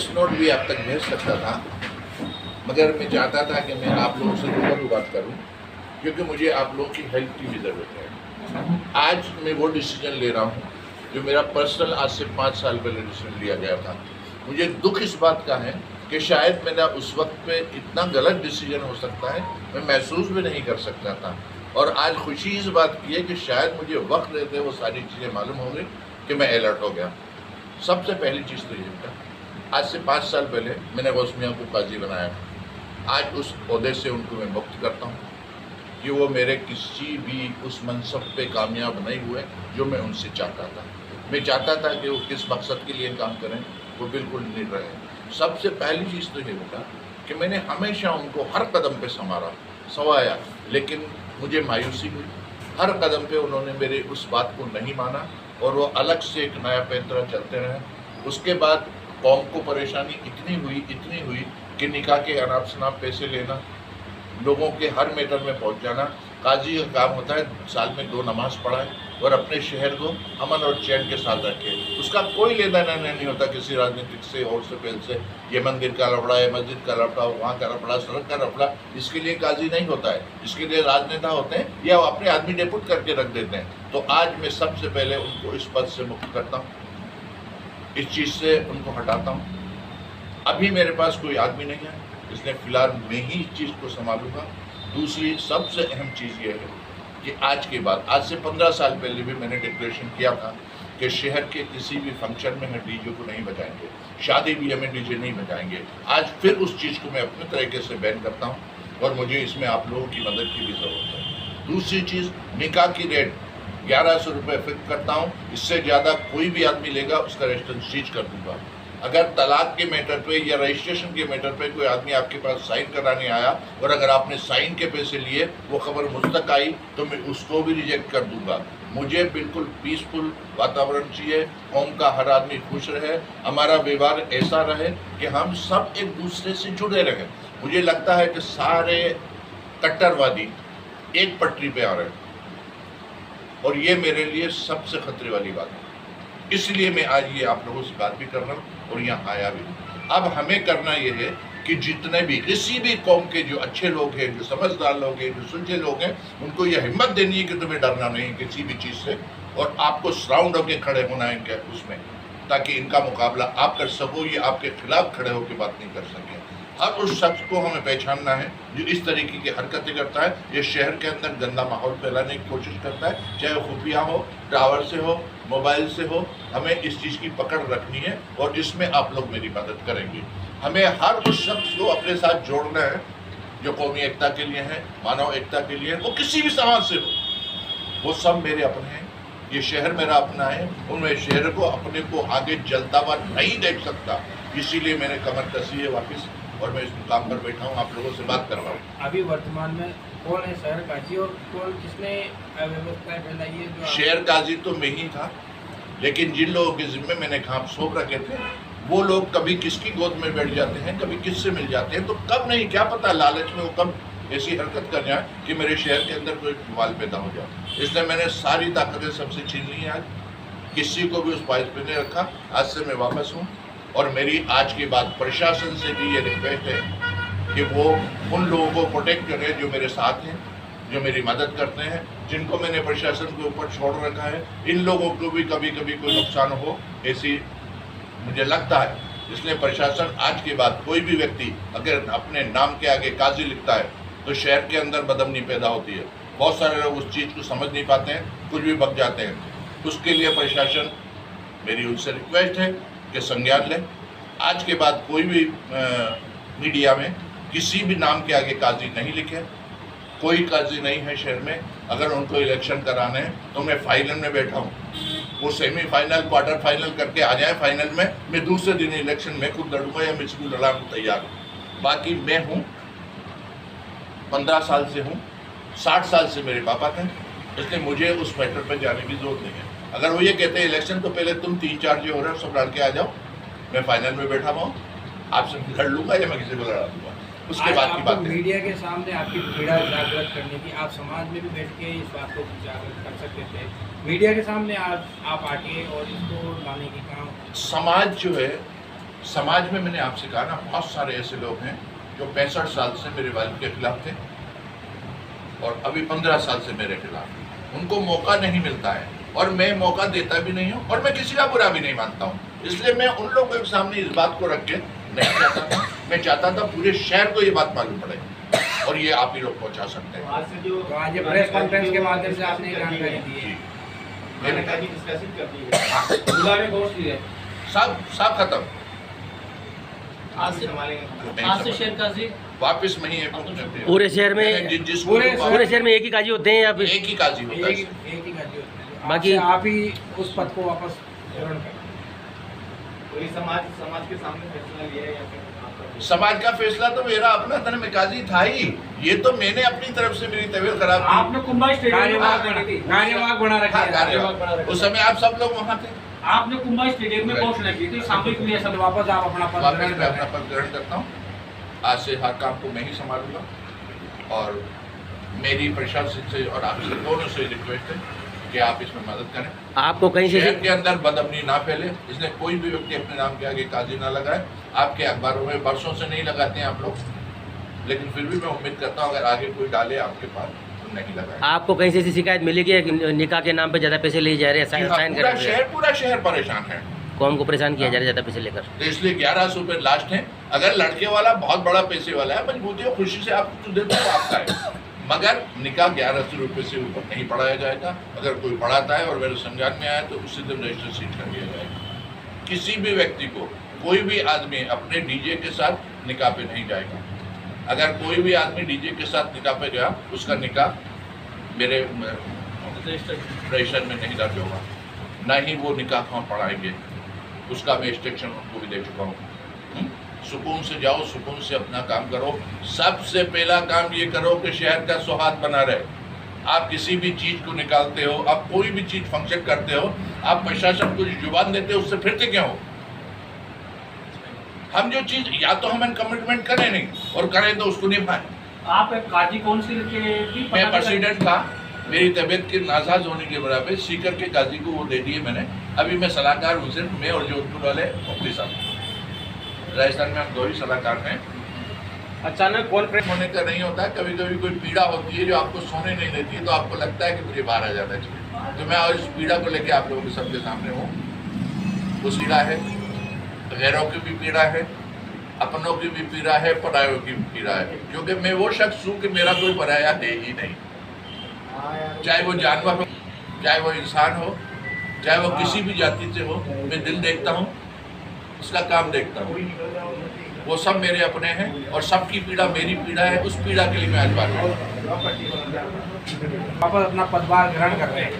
Voice note भी आप तक भेज सकता था, मगर मैं चाहता था कि मैं आप लोगों से रूबरू बात करूं, क्योंकि मुझे आप लोगों की हेल्प की भी ज़रूरत है। आज मैं वो डिसीजन ले रहा हूं जो मेरा पर्सनल आज से 5 साल पहले डिसीजन लिया गया था। मुझे दुख इस बात का है कि शायद मेरा उस वक्त पे इतना गलत डिसीजन हो सकता है, मैं महसूस भी नहीं कर सकता था। और आज खुशी इस बात की है कि शायद मुझे वक्त रहते वो सारी चीज़ें मालूम हो गई कि मैं अलर्ट हो गया। सबसे पहली चीज़ तो ये था, आज से 5 साल पहले मैंने गौस मियां को काजी बनाया था। आज उस ओहदे से उनको मैं मुक्त करता हूँ कि वो मेरे किसी भी उस मनसब पे कामयाब नहीं हुए जो मैं उनसे चाहता था। मैं चाहता था कि वो किस मकसद के लिए काम करें, वो बिल्कुल नहीं रहे। सबसे पहली चीज़ तो ये बेटा कि मैंने हमेशा उनको हर कदम पे संवाया, लेकिन मुझे मायूसी हुई। हर कदम पे उन्होंने मेरे उस बात को नहीं माना और वो अलग से एक नया पैंतरा चलते रहे। उसके बाद कौम को परेशानी इतनी हुई कि निकाह के अनाप शनाप पैसे लेना, लोगों के हर मैटर में पहुंच जाना। काजी का काम होता है साल में 2 नमाज पढ़ाए और अपने शहर को अमन और चैन के साथ रखे। उसका कोई लेना देना नहीं होता किसी राजनीतिक से और से पहल से। ये मंदिर का लफड़ा है, मस्जिद का लफड़ा, वहाँ का लफड़ा, सड़क का लफड़ा, इसके लिए काजी नहीं होता है। इसके लिए राजनेता होते हैं या अपने आदमी डेपुट करके रख देते हैं। तो आज मैं सबसे पहले उनको इस पद से मुक्त करता हूँ, इस चीज़ से उनको हटाता हूँ। अभी मेरे पास कोई आदमी नहीं है, इसलिए फ़िलहाल मैं ही इस चीज़ को संभालूंगा। दूसरी सबसे अहम चीज़ ये है कि आज के बाद, आज से 15 साल पहले भी मैंने डिक्लेरेशन किया था कि शहर के किसी भी फंक्शन में हम डीजे को नहीं बजाएंगे, शादी भी हमें डीजे नहीं बजाएंगे। आज फिर उस चीज़ को मैं अपने तरीके से बैन करता हूँ और मुझे इसमें आप लोगों की मदद की भी ज़रूरत है। दूसरी चीज़, निकाह की रेट 1100 रुपये फिक्स करता हूँ। इससे ज़्यादा कोई भी आदमी लेगा उसका रजिस्ट्रेशन सीज कर दूँगा। अगर तलाक के मैटर पे या रजिस्ट्रेशन के मैटर पे कोई आदमी आपके पास साइन कराने आया और अगर आपने साइन के पैसे लिए, वो खबर मुझ तक आई, तो मैं उसको भी रिजेक्ट कर दूंगा। मुझे बिल्कुल पीसफुल वातावरण चाहिए, कौम का हर आदमी खुश रहे, हमारा व्यवहार ऐसा रहे कि हम सब एक दूसरे से जुड़े रहें। मुझे लगता है कि सारे कट्टरवादी एक पटरी पे आ रहे हैं और ये मेरे लिए सबसे खतरे वाली बात है। इसलिए मैं आज ये आप लोगों से बात भी कर रहा हूँ और यहाँ आया भी। अब हमें करना ये है कि जितने भी किसी भी कौम के जो अच्छे लोग हैं, जो समझदार लोग हैं, जो सुलझे लोग हैं, उनको ये हिम्मत देनी है कि तुम्हें डरना नहीं किसी भी चीज़ से और आपको सराउंड होकर खड़े होना है इनके उसमें, ताकि इनका मुकाबला आप कर सको, ये आपके खिलाफ खड़े होकर बात नहीं कर सकें। हर उस शख्स को हमें पहचानना है जो इस तरीके की हरकतें करता है, ये शहर के अंदर गंदा माहौल फैलाने की कोशिश करता है, चाहे वो खुफिया हो, टावर से हो, मोबाइल से हो। हमें इस चीज़ की पकड़ रखनी है और इसमें आप लोग मेरी मदद करेंगे। हमें हर उस शख्स को अपने साथ जोड़ना है जो कौमी एकता के लिए है, मानव एकता के लिए है, वो किसी भी समाज से हो। वो सब मेरे अपने हैं, ये शहर मेरा अपना है, उनमें शहर को अपने को आगे जलता हुआ नहीं देख सकता। इसीलिए मैंने कमर कसी है वापस और मैं इस मुकाम पर बैठा हूँ, आप लोगों से बात कर रहा हूँ। अभी वर्तमान में कौन है शहर काजी और कौन किसने अव्यवस्थाएं फैलाई है? जो शहर काजी तो मैं ही था, लेकिन जिन लोगों के जिम्मे मैंने काम सौंप रखे थे, वो लोग कभी किसकी गोद में बैठ जाते हैं, कभी किससे मिल जाते हैं, तो कब नहीं क्या पता लालच में वो कब ऐसी हरकत कर जाए कि मेरे शहर के अंदर कोई बवाल पैदा हो जाए। इसलिए मैंने सारी ताकतें सबसे छीन ली हैं। आज किसी को भी उस पाइज पे नहीं रखा। आज से मैं वापस हूँ और मेरी आज के बाद प्रशासन से भी ये रिक्वेस्ट है कि वो उन लोगों को प्रोटेक्ट करें जो मेरे साथ हैं, जो मेरी मदद करते हैं, जिनको मैंने प्रशासन के ऊपर छोड़ रखा है। इन लोगों को भी कभी कभी कोई नुकसान हो ऐसी मुझे लगता है। इसलिए प्रशासन आज के बाद कोई भी व्यक्ति अगर अपने नाम के आगे काजी लिखता है तो शहर के अंदर बदअमनी पैदा होती है। बहुत सारे लोग उस चीज़ को समझ नहीं पाते हैं, कुछ भी बक जाते हैं। उसके लिए प्रशासन, मेरी उनसे रिक्वेस्ट है कि संज्ञान लें। आज के बाद कोई भी मीडिया में किसी भी नाम के आगे काजी नहीं लिखे। कोई काजी नहीं है शहर में। अगर उनको इलेक्शन कराने हैं तो मैं फाइनल में बैठा हूँ, वो सेमीफाइनल क्वार्टर फाइनल करके आ जाए, फाइनल में मैं दूसरे दिन इलेक्शन में खुद लड़ूंगा या मुझको लड़ा तैयार हूँ। बाकी मैं हूँ, 15 साल से हूँ, 60 साल से मेरे पापा थे, इसलिए मुझे उस मैटर पर जाने की जरूरत नहीं है। अगर वो ये कहते हैं इलेक्शन तो पहले तुम 3-4 जो हो रहे हो सब लड़ के आ जाओ, मैं फाइनल में बैठा हुआ हूँ, आपसे लड़ लूँगा या मैं किसी को लड़ा दूँगा, उसके बाद की बात है। मीडिया के सामने आपकी पीड़ा जागृत करने की, आप समाज में भी बैठ के इस बात को जागृत कर सकते थे। मीडिया के सामने आप आके और इसको लाने की काम। समाज जो है समाज में मैंने आपसे कहा ना, बहुत सारे ऐसे लोग हैं जो 65 साल से मेरे वालिद के खिलाफ थे और अभी 15 साल से मेरे खिलाफ। उनको मौका नहीं मिलता है और मैं मौका देता भी नहीं हूँ और मैं किसी का बुरा भी नहीं मानता हूँ। इसलिए मैं उन लोगों के सामने इस बात को रख के नहीं चाहता था। मैं चाहता था पूरे शहर को ये बात मालूम पड़े और ये आप ही लोग पहुँचा सकते हैं। आज से जो आज ये प्रेस कॉन्फ्रेंस के माध्यम से आपने जानकारी दी है, मेरे डिस्कशन कर दी है, बुलावे पहुंच दी है, सब खत्म। आज से संभालेंगे। आज से शेर काजी वापस में ही पूरे शहर में पूरे शहर में एक ही काजी होते हैं या फिर एक ही काजी होता है। एक ही काजी होता है। बाकी आप ही उस पद को वापस ग्रहण करें। वही समाज के सामने फैसला लिया है या फिर आपका? समाज का फैसला तो मेरा अपना था ना, मैं काजी था ही। ये तो मैंने अपनी तरफ से, मेरी तबीयत खराब थी। आपने कुंभा स्टेडियम कार्यवाहक बना रखा है। उस समय आप सब लोग वहाँ थे। आपने कुंभा स्टेडियम में घोषणा की थी सामूहिक में सब वापस आप अपना पद वापस ग्रहण मैं करें। अपना पद ग्रहण करता हूँ। आज से हर काम को मैं ही संभालूंगा और मेरी प्रशासन से और आपसे दोनों से रिक्वेस्ट है कि आप इसमें मदद करें। आपको कहीं से शहर के अंदर बदअमनी ना फैले, इसलिए कोई भी व्यक्ति अपने नाम के आगे काजी ना लगाए। आपके अखबारों में बरसों से नहीं लगाते हैं आप लोग, लेकिन फिर भी मैं उम्मीद करता हूँ अगर आगे कोई डाले आपके पास तो नहीं लगाए। आपको कहीं से ऐसी शिकायत मिली कि निकाह के नाम पे ज़्यादा पैसे लिए जा रहे हैं, साइन कर रहे हैं? पूरा शहर परेशान है। कौन को परेशान किया जा रहा है ज़्यादा पैसे लेकर? तो इसलिए 1100 रुपये लास्ट है। अगर लड़के वाला बहुत बड़ा पैसे वाला है, मजबूती और खुशी से आप तो देते हो, आपका है, मगर निकाह 1100 रुपये से ऊपर नहीं पढ़ाया जाएगा। अगर कोई पढ़ाता है और मेरे संज्ञान में आया तो उसी दिन रजिस्टर सीट कर दिया जाएगा। किसी भी व्यक्ति को, कोई भी आदमी अपने डीजे के साथ निकाह पे नहीं जाएगा। अगर कोई भी आदमी डीजे के साथ निकाह पे गया, उसका निकाह मेरे रजिस्टर में नहीं दर्ज होगा, ना ही वो निकाह वहाँ पढ़ाएंगे। उसका मैं इंस्ट्रक्शन उनको भी दे चुका हूँ। सुकून से जाओ, सुकून से अपना काम करो। सबसे पहला काम ये करो कि शहर का सौहार्द बना रहे। आप किसी भी चीज़ को निकालते हो, आप कोई भी चीज़ फंक्शन करते हो, आप प्रशासन को जो जुबान देते हो उससे फिरते क्यों हो? हम जो चीज़ या तो हम कमिटमेंट करें नहीं और करें तो उसको निभाएं। आप एक काजी काउंसिल के भी मैं प्रेसिडेंट था, मेरी तबीयत के नासाज होने के बराबर सीकर के काजी को वो दे दिए मैंने। अभी मैं सलाहकार हूँ, सिर्फ मैं और जोधपुर वाले मुफ्ती साहब। राजस्थान में हम दो ही सलाहकार हैं। अचानक कॉन्फ्रेंस होने का नहीं होता है, कभी कभी कोई पीड़ा होती है जो आपको सोने नहीं देती है, तो आपको लगता है कि मुझे बाहर आ जाना चाहिए। तो मैं और इस पीड़ा को लेकर आप लोगों के सबके सामने हूँ। उस पीड़ा है, गैरों की भी पीड़ा है, अपनों की भी पीड़ा है, परायों की भी पीड़ा है। क्योंकि मैं वो शख्स हूँ कि मेरा कोई पराया है ही नहीं। चाहे वो जानवर हो, चाहे वो इंसान हो, चाहे वो किसी भी जाति से हो, मैं दिल देखता हूँ, उसका काम देखता हूँ। वो सब मेरे अपने हैं और सबकी पीड़ा मेरी पीड़ा है। उस पीड़ा के लिए मैं आज बात कर रहा हूँ। वापस अपना पदभार ग्रहण कर रहे हैं।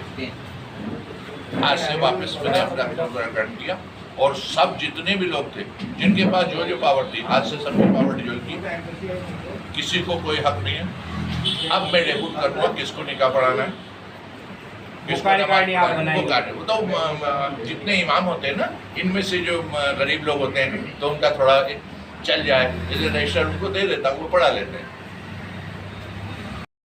आज से वापस मैंने अपना पदभार ग्रहण किया और सब जितने भी लोग थे जिनके पास जो जो पावर थी, आज से सबकी पावर डिजोल की। किसी को कोई हक नहीं है। अब मैं डेब्यूट करूँगा किसको निकाह पढ़ाना है, किसको वो तो जितने इमाम होते हैं ना, इनमें से जो गरीब लोग होते हैं तो उनका थोड़ा चल जाए, इसलिए रजिस्टर उनको दे देता हूँ, वो पढ़ा लेते हैं।